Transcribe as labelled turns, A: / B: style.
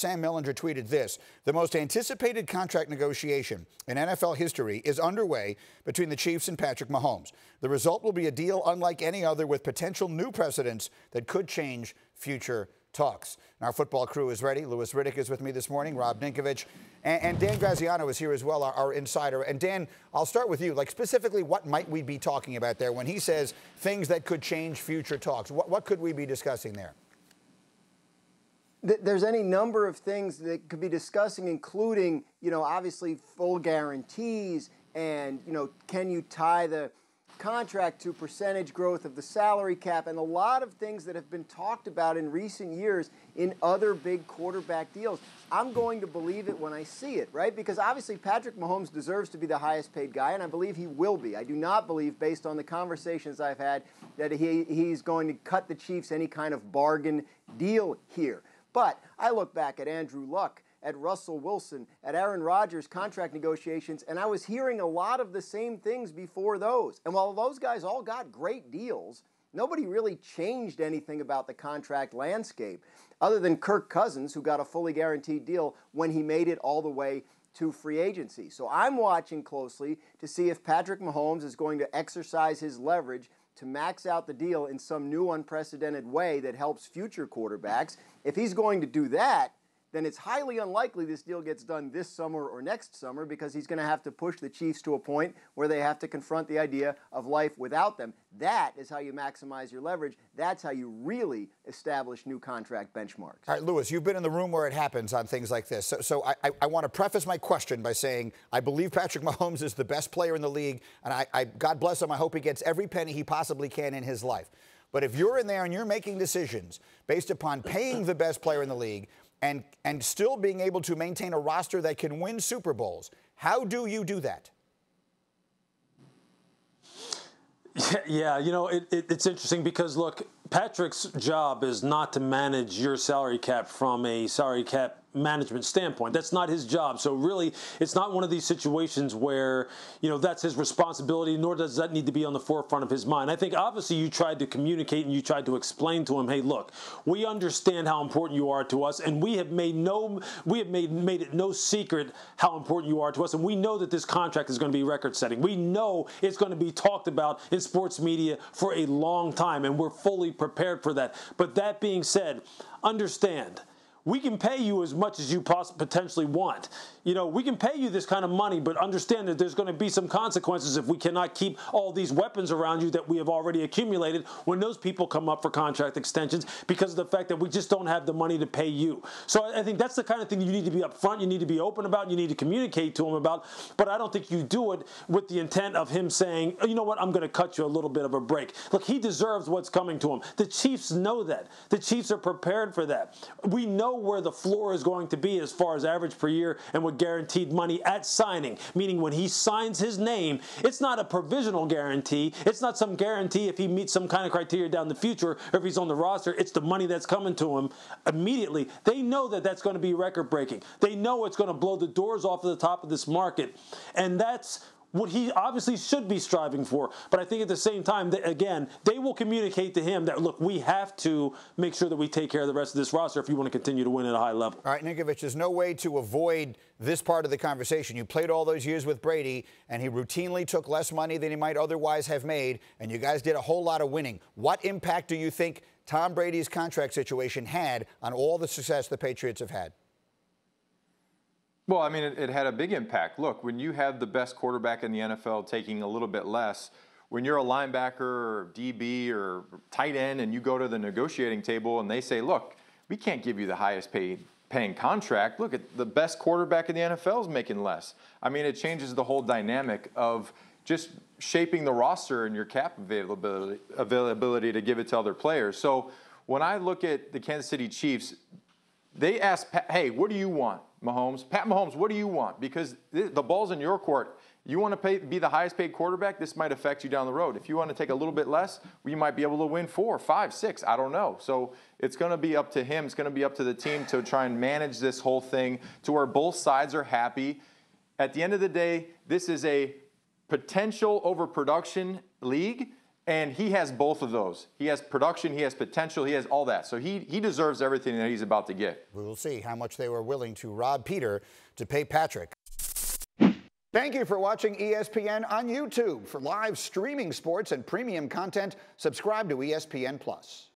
A: Sam Mellinger tweeted this: "The most anticipated contract negotiation in NFL history is underway between the Chiefs and Patrick Mahomes. The result will be a deal unlike any other, with potential new precedents that could change future talks." And our football crew is ready. Louis Riddick is with me this morning, Rob Ninkovich, and Dan Graziano is here as well, our insider. And Dan, I'll start with you. Like, specifically, what might we be talking about there when he says things that could change future talks? What could we be discussing there?
B: There's any number of things that could be discussing, including, obviously full guarantees and, can you tie the contract to percentage growth of the salary cap, and a lot of things that have been talked about in recent years in other big quarterback deals. I'm going to believe it when I see it, right? Because obviously Patrick Mahomes deserves to be the highest paid guy, and I believe he will be. I do not believe, based on the conversations I've had, that he's going to cut the Chiefs any kind of bargain deal here. But I look back at Andrew Luck, at Russell Wilson, at Aaron Rodgers' contract negotiations, and I was hearing a lot of the same things before those. And while those guys all got great deals, nobody really changed anything about the contract landscape, other than Kirk Cousins, who got a fully guaranteed deal when he made it all the way to free agency. So I'm watching closely to see if Patrick Mahomes is going to exercise his leverage to max out the deal in some new unprecedented way that helps future quarterbacks. If he's going to do that, then it's highly unlikely this deal gets done this summer or next summer, because he's going to have to push the Chiefs to a point where they have to confront the idea of life without them. That is how you maximize your leverage. That's how you really establish new contract benchmarks. All
A: right, Louis, you've been in the room where it happens on things like this. So I want to preface my question by saying I believe Patrick Mahomes is the best player in the league, and God bless him, I hope he gets every penny he possibly can in his life. But if you're in there and you're making decisions based upon paying the best player in the league, and still being able to maintain a roster that can win Super Bowls, how do you do that?
C: Yeah, it's interesting because, look, Patrick's job is not to manage your salary cap from a salary cap management standpoint. That's not his job. So really, it's not one of these situations where, that's his responsibility, nor does that need to be on the forefront of his mind. I think obviously you tried to communicate and you tried to explain to him, hey, look, we understand how important you are to us, and we have made it no secret how important you are to us, and we know that this contract is going to be record-setting. We know it's going to be talked about in sports media for a long time, and we're fully prepared for that. But that being said, understand, we can pay you as much as you potentially want. We can pay you this kind of money, but understand that there's going to be some consequences if we cannot keep all these weapons around you that we have already accumulated when those people come up for contract extensions, because of the fact that we just don't have the money to pay you. So I think that's the kind of thing you need to be upfront, you need to be open about, you need to communicate to him about, but I don't think you do it with the intent of him saying, you know what, I'm going to cut you a little bit of a break. Look, he deserves what's coming to him. The Chiefs know that. The Chiefs are prepared for that. We know where the floor is going to be as far as average per year and with guaranteed money at signing, meaning when he signs his name, it's not a provisional guarantee. It's not some guarantee if he meets some kind of criteria down the future or if he's on the roster. It's the money that's coming to him immediately. They know that that's going to be record-breaking. They know it's going to blow the doors off of the top of this market, and that's what he obviously should be striving for. But I think at the same time, again, they will communicate to him that, look, we have to make sure that we take care of the rest of this roster if you want to continue to win at a high level.
A: All right, Ninkovich, there's no way to avoid this part of the conversation. You played all those years with Brady, and he routinely took less money than he might otherwise have made, and you guys did a whole lot of winning. What impact do you think Tom Brady's contract situation had on all the success the Patriots have had?
D: Well, I mean, it had a big impact. Look, when you have the best quarterback in the NFL taking a little bit less, when you're a linebacker or DB or tight end and you go to the negotiating table and they say, look, we can't give you the highest paying contract. Look, at the best quarterback in the NFL is making less. I mean, it changes the whole dynamic of just shaping the roster and your cap availability to give it to other players. So when I look at the Kansas City Chiefs, they ask, hey, what do you want, Mahomes? Pat Mahomes, what do you want? Because the ball's in your court. You want to be the highest paid quarterback, this might affect you down the road. If you want to take a little bit less, you might be able to win 4, 5, 6, I don't know. So it's going to be up to him. It's going to be up to the team to try and manage this whole thing to where both sides are happy. At the end of the day, this is a potential overproduction league. And he has both of those. He has production, he has potential, he has all that. So he deserves everything that he's about to get.
A: We will see how much they were willing to rob Peter to pay Patrick. Thank you for watching ESPN on YouTube. For live streaming sports and premium content, subscribe to ESPN+.